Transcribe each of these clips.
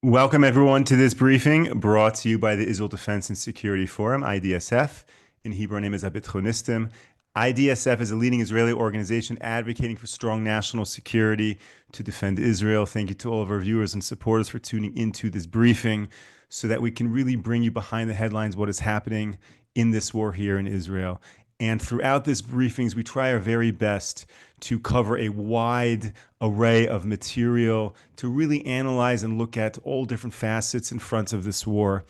Welcome, everyone, to this briefing brought to you by the Israel Defense and Security Forum, IDSF. In Hebrew, our name is Abitchonistim. IDSF is a leading Israeli organization advocating for strong national security to defend Israel. Thank you to all of our viewers and supporters for tuning into this briefing so that we can really bring you behind the headlines what is happening in this war here in Israel. And throughout this briefings, we try our very best to cover a wide array of material to really analyze and look at all different facets in front of this war.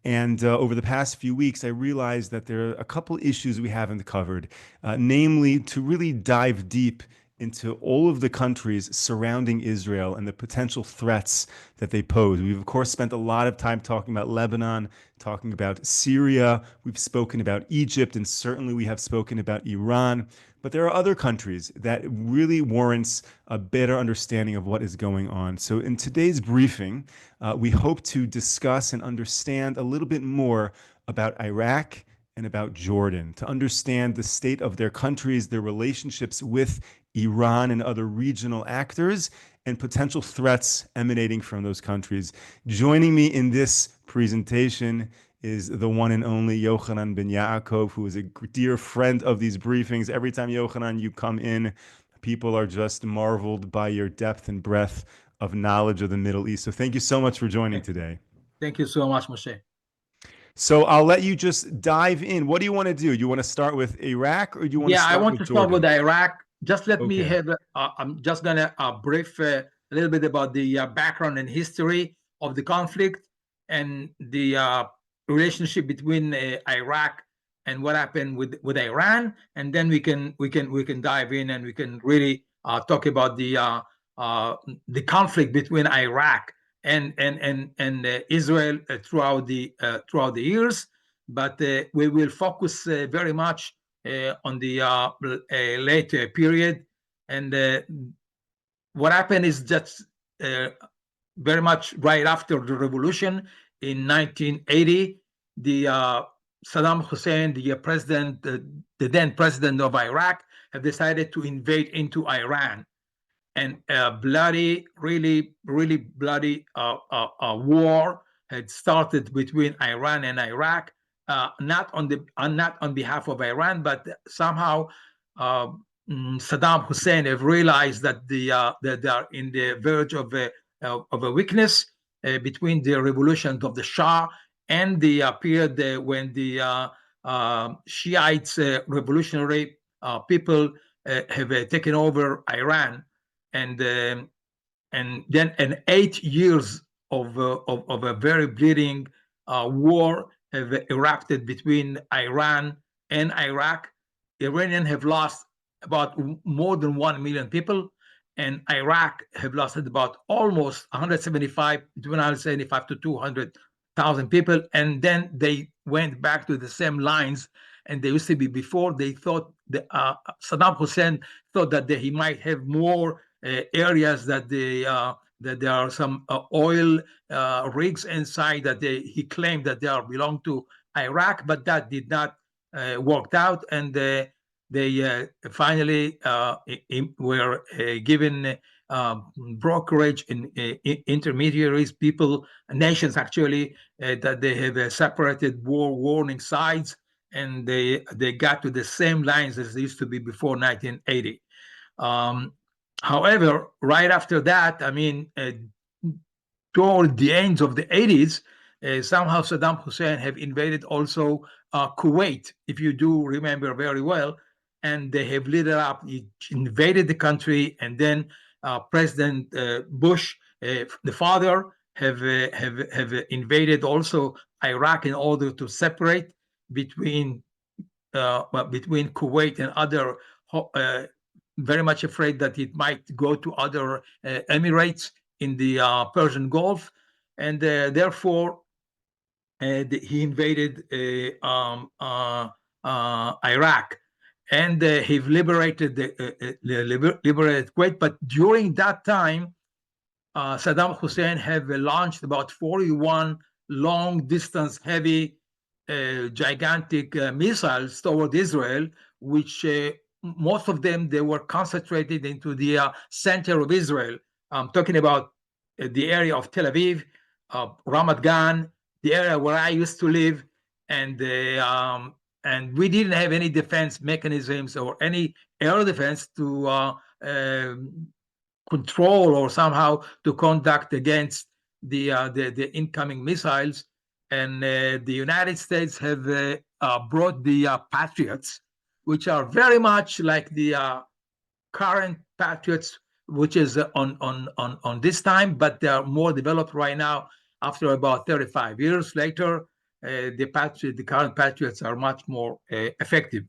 And over the past few weeks, I realized that there are a couple issues we haven't covered, namely to really dive deep into all of the countries surrounding Israel and the potential threats that they pose. We've, of course, spent a lot of time talking about Lebanon, talking about Syria. We've spoken about Egypt, and certainly we have spoken about Iran. But there are other countries that really warrants a better understanding of what is going on. So in today's briefing, we hope to discuss and understand a little bit more about Iraq and about Jordan, to understand the state of their countries, their relationships with Iran and other regional actors, and potential threats emanating from those countries. Joining me in this presentation is the one and only Yochanan Ben Jacob, who is a dear friend of these briefings. Every time, Yochanan, you come in, people are just marveled by your depth and breadth of knowledge of the Middle East. So thank you so much for joining today. Thank you so much, Moshe. So I'll let you just dive in. What do you want to do? You want to start with Iraq, or do you want to start with Jordan? Yeah, I want to start with Iraq. Just let me Okay. have, I'm just going to brief a little bit about the background and history of the conflict and the relationship between Iraq and what happened with Iran, and then we can dive in and we can really talk about the conflict between Iraq and Israel throughout the years. But we will focus very much on the later period. And what happened is just very much right after the revolution in 1980, the Saddam Hussein, the president, the then president of Iraq, have decided to invade into Iran. And bloody, really bloody war had started between Iran and Iraq. Not on behalf of Iran, but somehow Saddam Hussein have realized that that they are in the verge of a weakness between the revolutions of the Shah and the period when the Shiites revolutionary people have taken over Iran, and then 8 years of a very bleeding war have erupted between Iran and Iraq. Iranians have lost about more than 1 million people, and Iraq have lost about almost 175, between 175 to 200,000 people. And then they went back to the same lines and they used to be before. They thought Saddam Hussein thought that he might have more areas that there are some oil rigs inside that he claimed that they belong to Iraq, but that did not work out, and they finally were given brokerage in intermediaries, nations actually, that they have separated war warning sides, and they got to the same lines as they used to be before 1980. However, right after that, I mean, toward the end of the 80s, somehow Saddam Hussein have invaded also Kuwait, if you do remember very well, and they have lit it up. He invaded the country, and then President Bush, the father, have invaded also Iraq in order to separate between Kuwait and other. Very much afraid that it might go to other Emirates in the Persian Gulf, and therefore he invaded Iraq, and he liberated liberated Kuwait. But during that time, Saddam Hussein have launched about 41 long-distance, heavy, gigantic missiles toward Israel, which most of them, they were concentrated into the center of Israel. I'm talking about the area of Tel Aviv, Ramat Gan, the area where I used to live, and we didn't have any defense mechanisms or any air defense to control or somehow to conduct against the incoming missiles. And the United States have brought the Patriots, which are very much like the current Patriots, which is on this time, but they are more developed right now. After about 35 years later, the current Patriots are much more effective.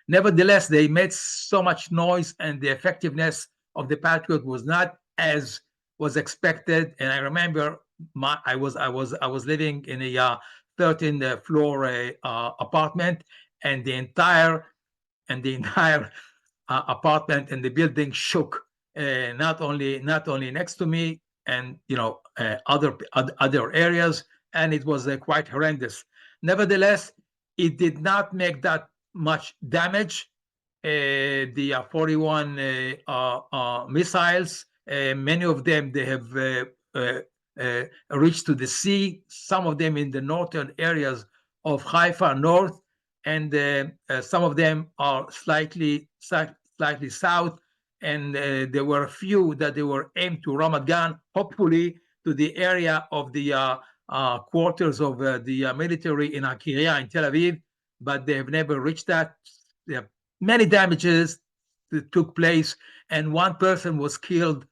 Nevertheless, they made so much noise, and the effectiveness of the Patriot was not as was expected. And I remember I was living in a 13th floor apartment, and the entire apartment and the building shook. Not only next to me, and other areas, and it was quite horrendous. Nevertheless, it did not make that much damage. The 41 missiles, many of them they have reached to the sea. Some of them in the northern areas of Haifa North, and some of them are slightly south, and there were a few that they were aimed to Ramat Gan, hopefully to the area of the quarters of the military in Akiria in Tel Aviv, but they have never reached that. There are many damages that took place, and one person was killed,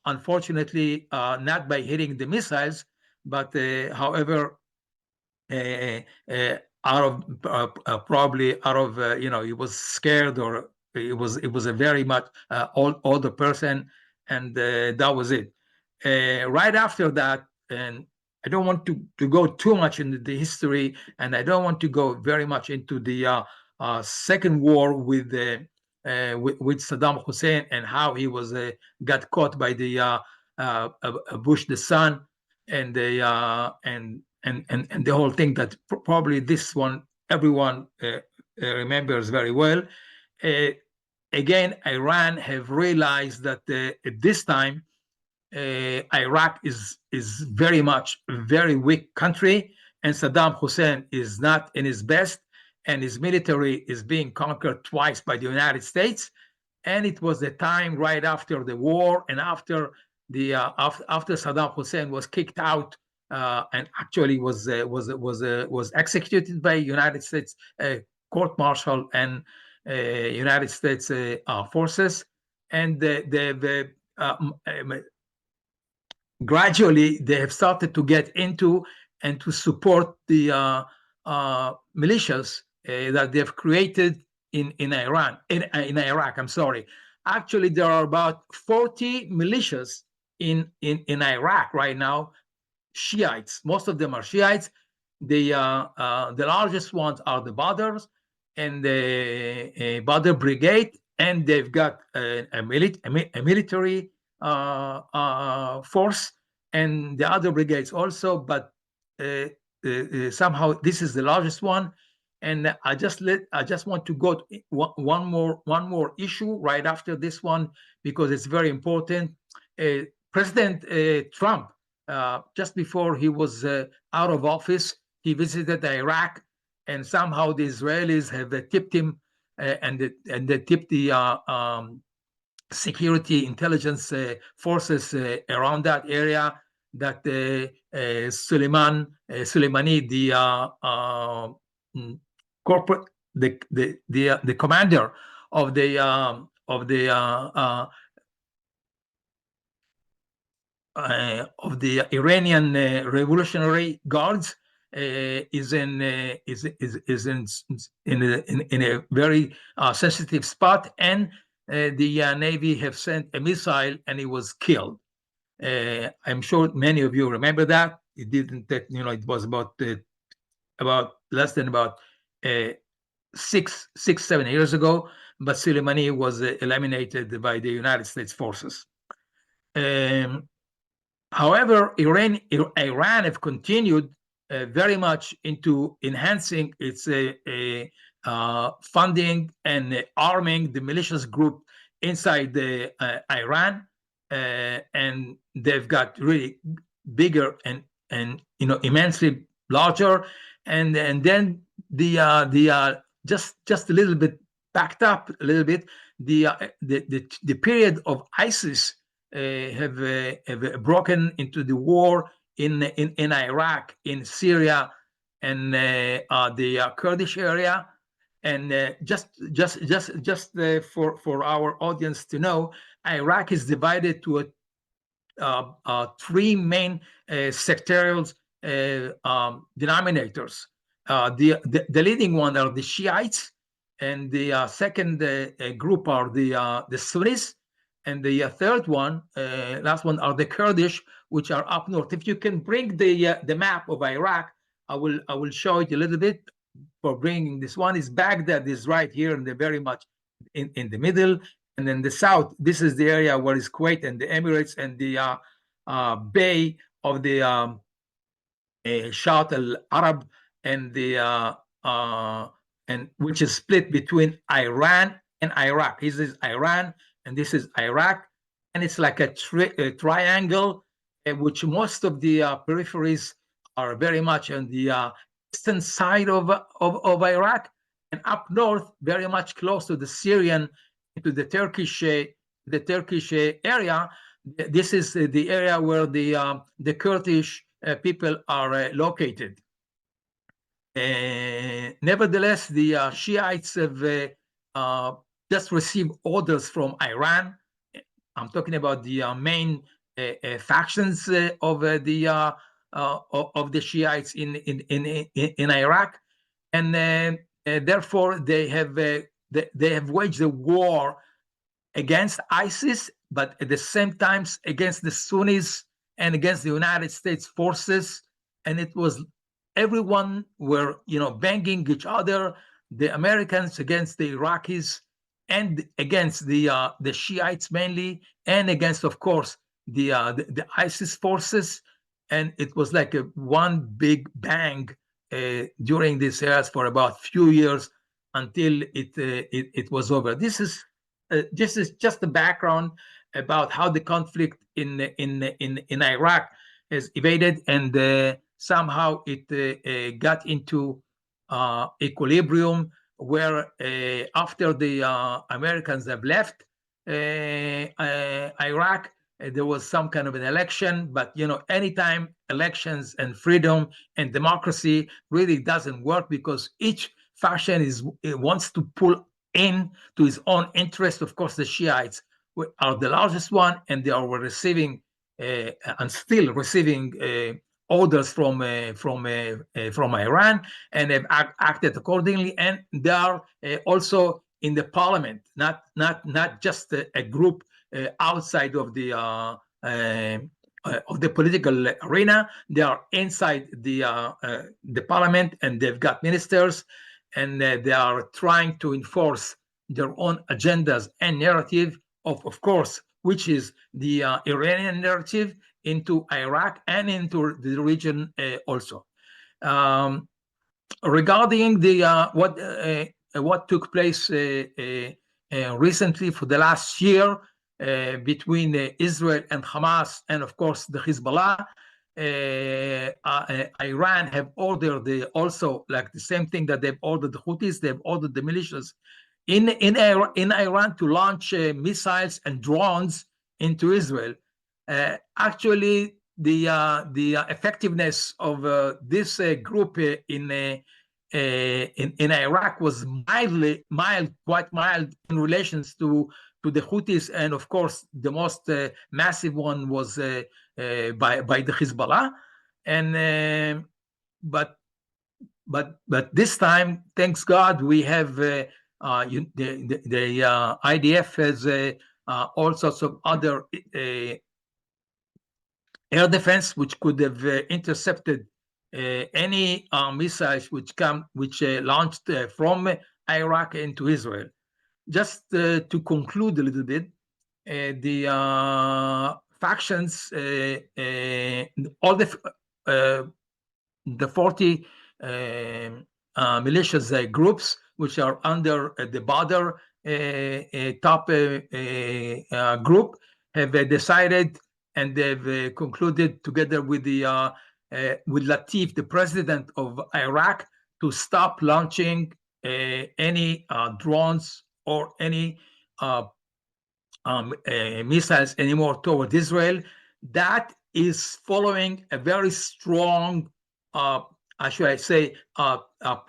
unfortunately, not by hitting the missiles, but however, out of probably out of he was scared, or it was a very much older person, and that was it. Right after that, and I don't want to go too much into the history, and I don't want to go very much into the second war with Saddam Hussein, and how he was got caught by the Bush the son, and the and the whole thing that probably this one everyone remembers very well. Again, Iran have realized that at this time Iraq is very much a very weak country, and Saddam Hussein is not in his best, and his military is being conquered twice by the United States. And it was the time right after the war, and after the after Saddam Hussein was kicked out and actually was executed by United States court martial and United States forces, and gradually they have started to get into and to support the militias that they've created in Iraq. I'm sorry. Actually, there are about 40 militias in Iraq right now, Shiites. Most of them are Shiites. The largest ones are the Badrs and the Badr Brigade, and they've got a military force, and the other brigades also. But somehow this is the largest one. And I just want to go to one more issue right after this one, because it's very important. President Trump, just before he was out of office, he visited Iraq, and somehow the Israelis have tipped him, and they tipped the security intelligence forces around that area, that Soleimani, the corporate, the commander of the Iranian Revolutionary Guards is in a very sensitive spot, and the Navy have sent a missile, and he was killed. I'm sure many of you remember that. It didn't take, it was about less than about 7 years ago, but Soleimani was eliminated by the United States forces. However, Iran have continued very much into enhancing its funding and arming the militias group inside Iran, and they've got really bigger and immensely larger, and then just a little bit backed up a little bit, the period of ISIS have broken into the war in Iraq, in Syria, and the Kurdish area. And just for our audience to know, Iraq is divided to three main sectarial denominators. The leading one are the Shiites, and the second group are the Sunnis, and the third one, last one, are the Kurdish, which are up north. If you can bring the map of Iraq, I will show it a little bit. For bringing this one is Baghdad is right here in the very much in the middle, and then the south. This is the area where is Kuwait and the Emirates and the Bay of the Shatt al-Arab, and the and which is split between Iran and Iraq. This is Iran and this is Iraq, and it's like a triangle, which most of the peripheries are very much on the eastern side of Iraq, and up north, very much close to the Syrian, to the Turkish area. This is the area where the Kurdish people are located. Nevertheless, the Shiites have just received orders from Iran. I'm talking about the main factions of the Shiites in Iraq, and therefore they have waged a war against ISIS, but at the same time against the Sunnis and against the United States forces. And it was everyone were banging each other, the Americans against the Iraqis, and against the Shiites mainly, and against, of course, the ISIS forces. And it was like one big bang during these years for about few years until it was over. This is just the background about how the conflict in Iraq has evaded, and somehow it got into equilibrium, where after the Americans have left Iraq, there was some kind of an election. But anytime elections and freedom and democracy really doesn't work, because each faction wants to pull in to his own interest. Of course, the Shiites are the largest one, and they are receiving and still receiving orders from Iran, and have acted accordingly. And they are also in the parliament, not just a group outside of the political arena. They are inside the parliament, and they've got ministers, and they are trying to enforce their own agendas and narrative, of course, which is the Iranian narrative, into Iraq and into the region also. Regarding the what took place recently for the last year between Israel and Hamas, and of course the Hezbollah, Iran have ordered also, like the same thing that they've ordered the Houthis, they've ordered the militias in Iran to launch missiles and drones into Israel. Actually, the effectiveness of this group in Iraq was quite mild in relations to the Houthis, and of course the most massive one was by the Hezbollah. And but this time, thanks God, we have the IDF has all sorts of other air defense, which could have intercepted any missiles which launched from Iraq into Israel. Just to conclude a little bit, the factions, all the 40 militias groups, which are under the Badr top group, have decided and they've concluded together with with Latif, the president of Iraq, to stop launching any drones or any missiles anymore toward Israel. That is following a very strong, should I say,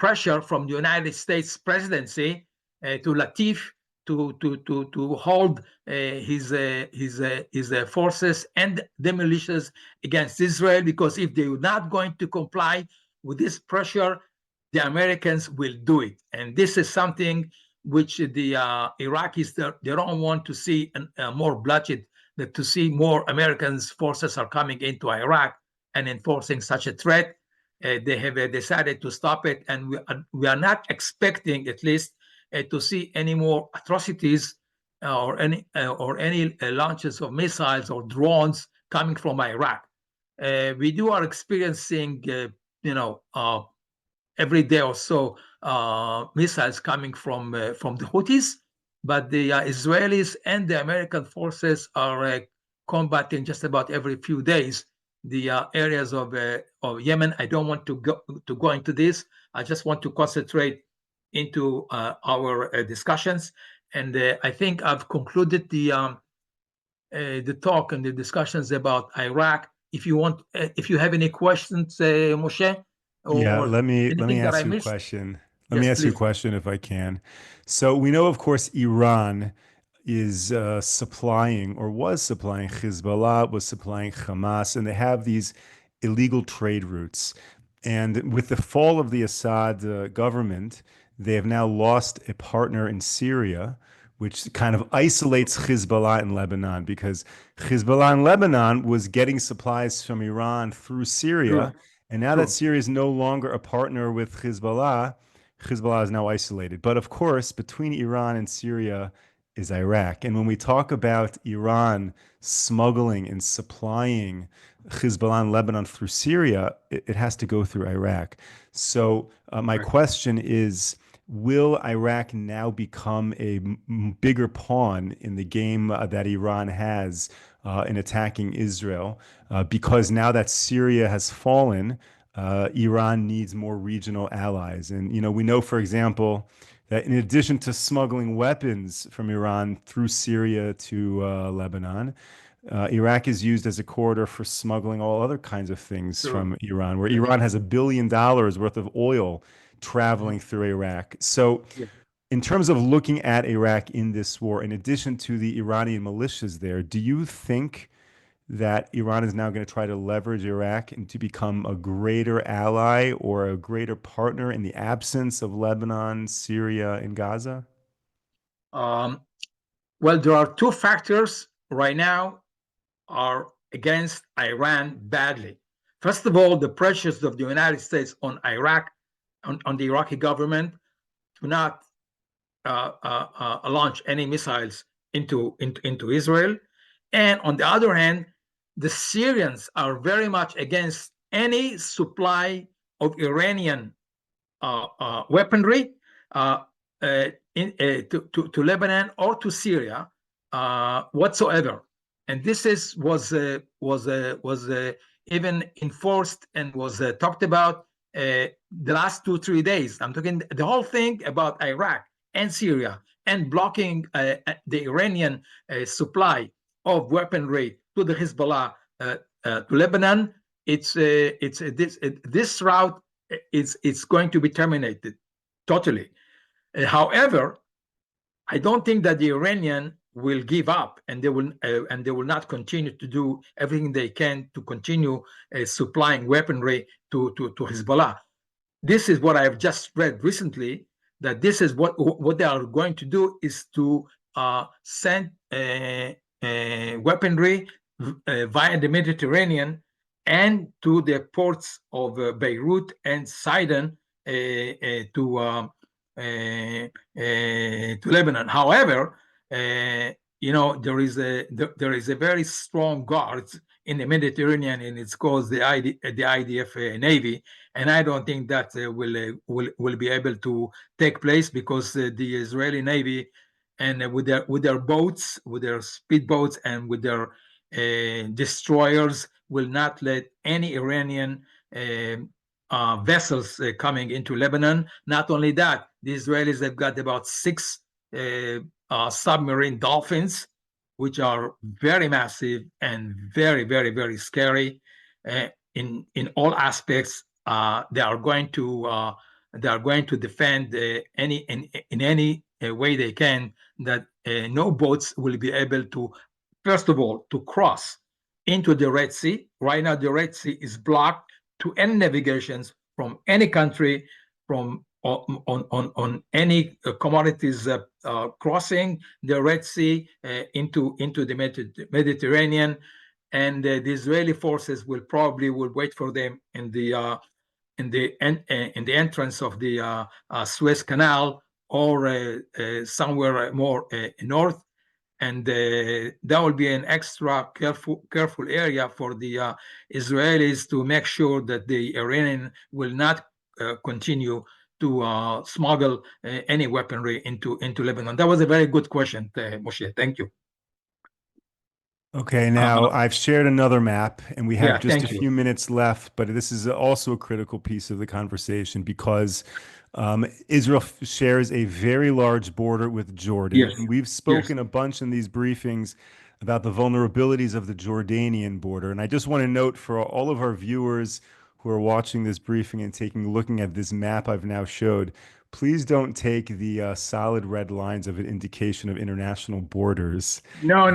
pressure from the United States presidency to Latif to hold his forces and the militias against Israel, because if they are not going to comply with this pressure, the Americans will do it. And this is something which the Iraqis, they don't want to see more bloodshed, that to see more American forces are coming into Iraq and enforcing such a threat. They have decided to stop it, and we are not expecting, at least, to see any more atrocities or any launches of missiles or drones coming from Iraq. We are experiencing, every day or so missiles coming from the Houthis, but the Israelis and the American forces are combating just about every few days the areas of Yemen. I don't want to go into this. I just want to concentrate into our discussions, and I think I've concluded the talk and the discussions about Iraq. If you have any questions, Moshe, Yeah, or let me anything that I ask you a missed? question. Let me Yes, ask you a please. question if I can. So we know, of course, Iran is supplying or was supplying Hezbollah, was supplying Hamas, and they have these illegal trade routes. And with the fall of the Assad government, they have now lost a partner in Syria, which kind of isolates Hezbollah in Lebanon, because Hezbollah in Lebanon was getting supplies from Iran through Syria. True, And now that true. Syria is no longer a partner with Hezbollah, Hezbollah is now isolated. But of course, between Iran and Syria is Iraq. And when we talk about Iran smuggling and supplying Hezbollah in Lebanon through Syria, it has to go through Iraq. So my Right. question is, will Iraq now become a bigger pawn in the game that Iran has in attacking Israel? Because now that Syria has fallen, Iran needs more regional allies. And, we know, for example, that in addition to smuggling weapons from Iran through Syria to Lebanon, Iraq is used as a corridor for smuggling all other kinds of things True. from Iran, where Yes. Iran has $1 billion worth of oil traveling through Iraq. So, Yeah. in terms of looking at Iraq in this war, in addition to the Iranian militias there, do you think that Iran is now going to try to leverage Iraq and to become a greater ally or a greater partner in the absence of Lebanon, Syria, and Gaza? Well, there are two factors right now are against Iran badly. First of all, the pressures of the United States on Iraq, on the Iraqi government, to not launch any missiles into Israel. And on the other hand, the Syrians are very much against any supply of Iranian weaponry to Lebanon or to Syria whatsoever. And this was even enforced and was talked about the last 2-3 days. I'm talking the whole thing about Iraq and Syria and blocking the Iranian supply of weaponry to the Hezbollah to Lebanon. This route it's going to be terminated totally. However, I don't think that the Iranian will give up, and they will not continue to do everything they can to continue supplying weaponry to Hezbollah. This is what I've just read recently, that this is what they are going to do, is to send weaponry via the Mediterranean and to the ports of Beirut and Sidon to Lebanon. However, there is a very strong guard in the Mediterranean, and it's called the IDF Navy, and I don't think that will be able to take place, because the Israeli Navy, and with their boats, with their speedboats, and with their destroyers will not let any Iranian vessels coming into Lebanon. Not only that, the Israelis have got about 6 submarine dolphins, which are very massive and very, very, very scary in all aspects. They are going to defend any in any way they can, that no boats will be able to, first of all, to cross into the Red Sea. Right now, the Red Sea is blocked to any navigations from any country, from on any commodities crossing the Red Sea into the Mediterranean, and the Israeli forces will wait for them in the entrance of the Suez Canal, or somewhere more north, and that will be an extra careful area for the Israelis to make sure that the Iranian will not continue to smuggle any weaponry into Lebanon. That was a very good question, Moshe. Thank you. Okay, now I've shared another map, and we have just a thank you. few minutes left, but this is also a critical piece of the conversation because Israel shares a very large border with Jordan. Yes. And we've spoken a bunch in these briefings about the vulnerabilities of the Jordanian border. And I just want to note for all of our viewers who are watching this briefing and looking at this map I've now showed, please don't take the solid red lines of an indication of international borders. No.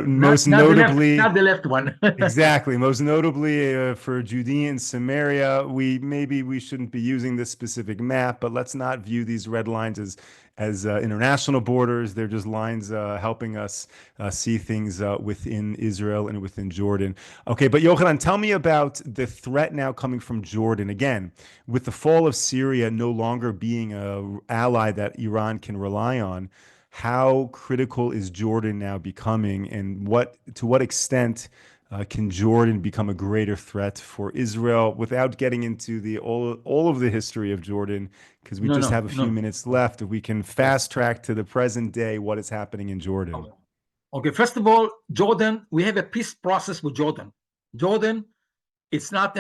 Most notably, not the left one. exactly. Most notably for Judea and Samaria, maybe we shouldn't be using this specific map, but let's not view these red lines as international borders. They're just lines helping us see things within Israel and within Jordan. Okay, but Yochanan, tell me about the threat now coming from Jordan. Again, with the fall of Syria no longer being an ally that Iran can rely on, how critical is Jordan now becoming, and to what extent can Jordan become a greater threat for Israel, without getting into all of the history of Jordan, because we have a few minutes left. If we can fast track to the present day, what is happening in Jordan? Okay, first of all, Jordan, we have a peace process with Jordan. Jordan, it's not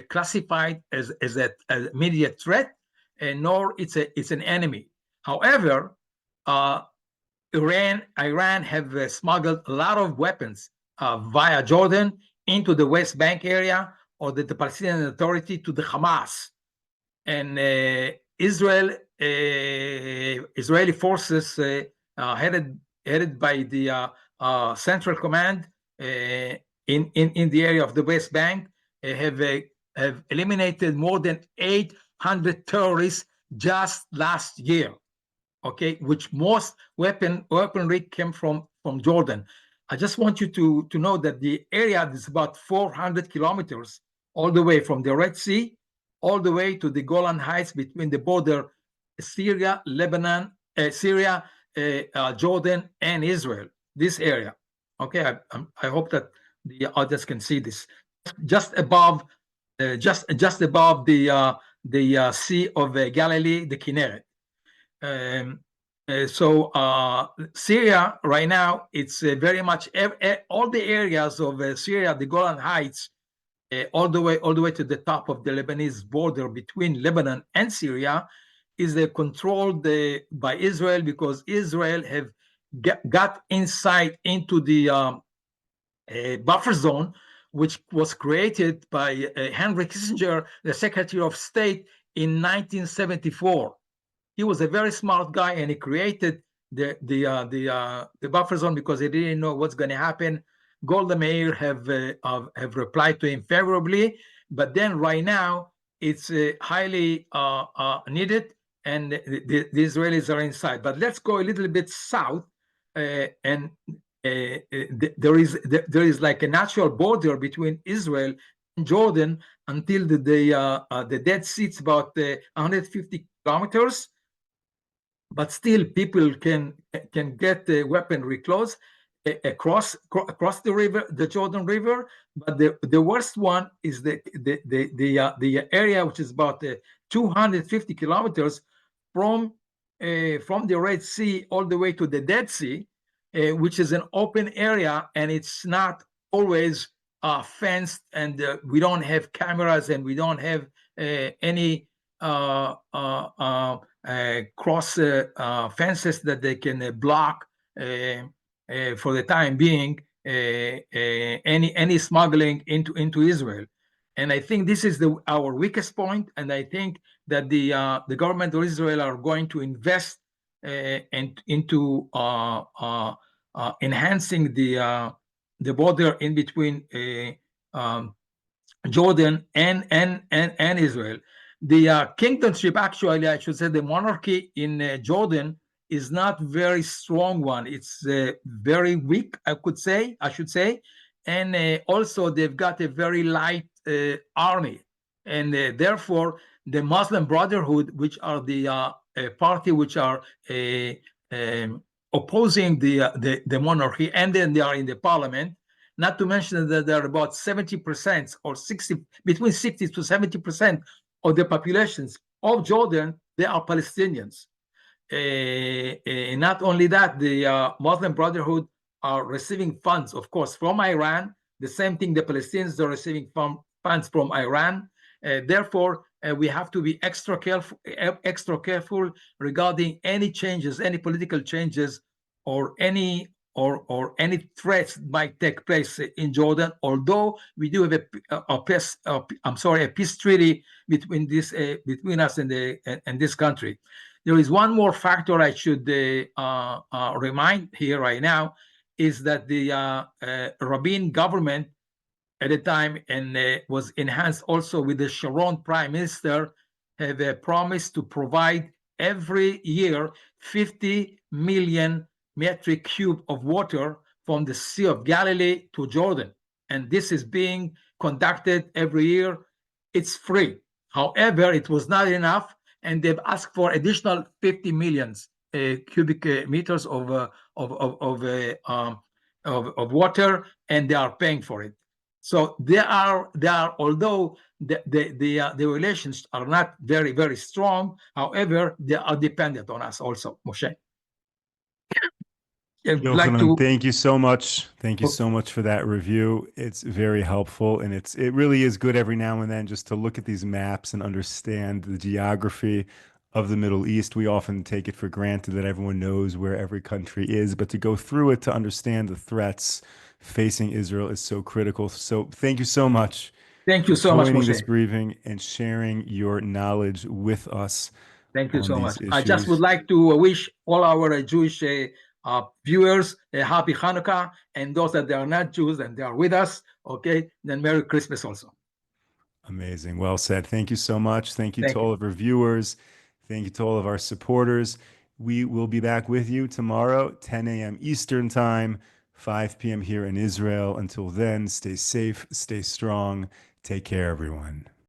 classified as an immediate threat, nor it's an enemy. However, Iran have smuggled a lot of weapons via Jordan into the West Bank area, or the Palestinian Authority, to the Hamas. And Israeli forces headed by the Central Command in the area of the West Bank have eliminated more than 800 terrorists just last year. Okay, which most weaponry came from Jordan. I just want you to know that the area is about 400 kilometers all the way from the Red Sea all the way to the Golan Heights, between the border Syria, Lebanon, Jordan, and Israel. This area. Okay, I hope that the audience can see this. Just above the Sea of Galilee, the Kinneret. So Syria right now, it's very much all the areas of Syria, the Golan Heights, all the way to the top of the Lebanese border between Lebanon and Syria, is controlled by Israel, because Israel have got inside into the buffer zone, which was created by Henry Kissinger, the Secretary of State, in 1974. He was a very smart guy, and he created the buffer zone because he didn't know what's going to happen. Golda Meir have replied to him favorably, but then right now it's highly needed, and the Israelis are inside. But let's go a little bit south, and there is like a natural border between Israel and Jordan until the Dead Sea. It's about 150 kilometers. But still, people can get weaponry close across the river, the Jordan River. But the worst one is the area which is about 250 kilometers from the Red Sea all the way to the Dead Sea, which is an open area, and it's not always fenced, and we don't have cameras, and we don't have any cross fences that they can block for the time being any smuggling into Israel. And I think this is our weakest point, and I think that the government of Israel are going to invest into enhancing the border in between Jordan and Israel. The kingdomship, actually, I should say, the monarchy in Jordan is not very strong one. It's very weak, I should say, and also they've got a very light army, and therefore the Muslim Brotherhood, which are the party which are opposing the monarchy, and then they are in the parliament. Not to mention that there are about 70% or between 60 to 70% of the populations of Jordan, they are Palestinians. Not only that, the Muslim Brotherhood are receiving funds, of course, from Iran. The same thing, the Palestinians are receiving funds from Iran. Therefore, we have to be extra careful regarding any changes, any political changes, or any threats might take place in Jordan. Although we do have a peace treaty between us and this country. There is one more factor I should remind here right now, is that the Rabin government at the time, and was enhanced also with the Sharon Prime Minister, have promised to provide every year 50 million metric cube of water from the Sea of Galilee to Jordan. And this is being conducted every year. It's free. However, it was not enough, and they've asked for additional 50 million cubic meters of water, and they are paying for it. So they are although the relations are not very, very strong, however, they are dependent on us also, Moshe. I'd like Yochanan, to thank you so much. Thank you so much for that review. It's very helpful, and it really is good every now and then just to look at these maps and understand the geography of the Middle East. We often take it for granted that everyone knows where every country is, but to go through it to understand the threats facing Israel is so critical. So thank you so much Thank for you so much, joining Moshe. this briefing and sharing your knowledge with us Thank you on so these much. I just issues. would like to wish all our Jewish viewers a happy Hanukkah, and those that they are not Jews and they are with us, okay, then Merry Christmas also. Amazing. Well said. Thank you so much. Thank you Thank to all of our viewers. Thank you to all of our supporters. We will be back with you tomorrow, 10 a.m. Eastern Time, 5 p.m. here in Israel. Until then, stay safe, stay strong. Take care, everyone.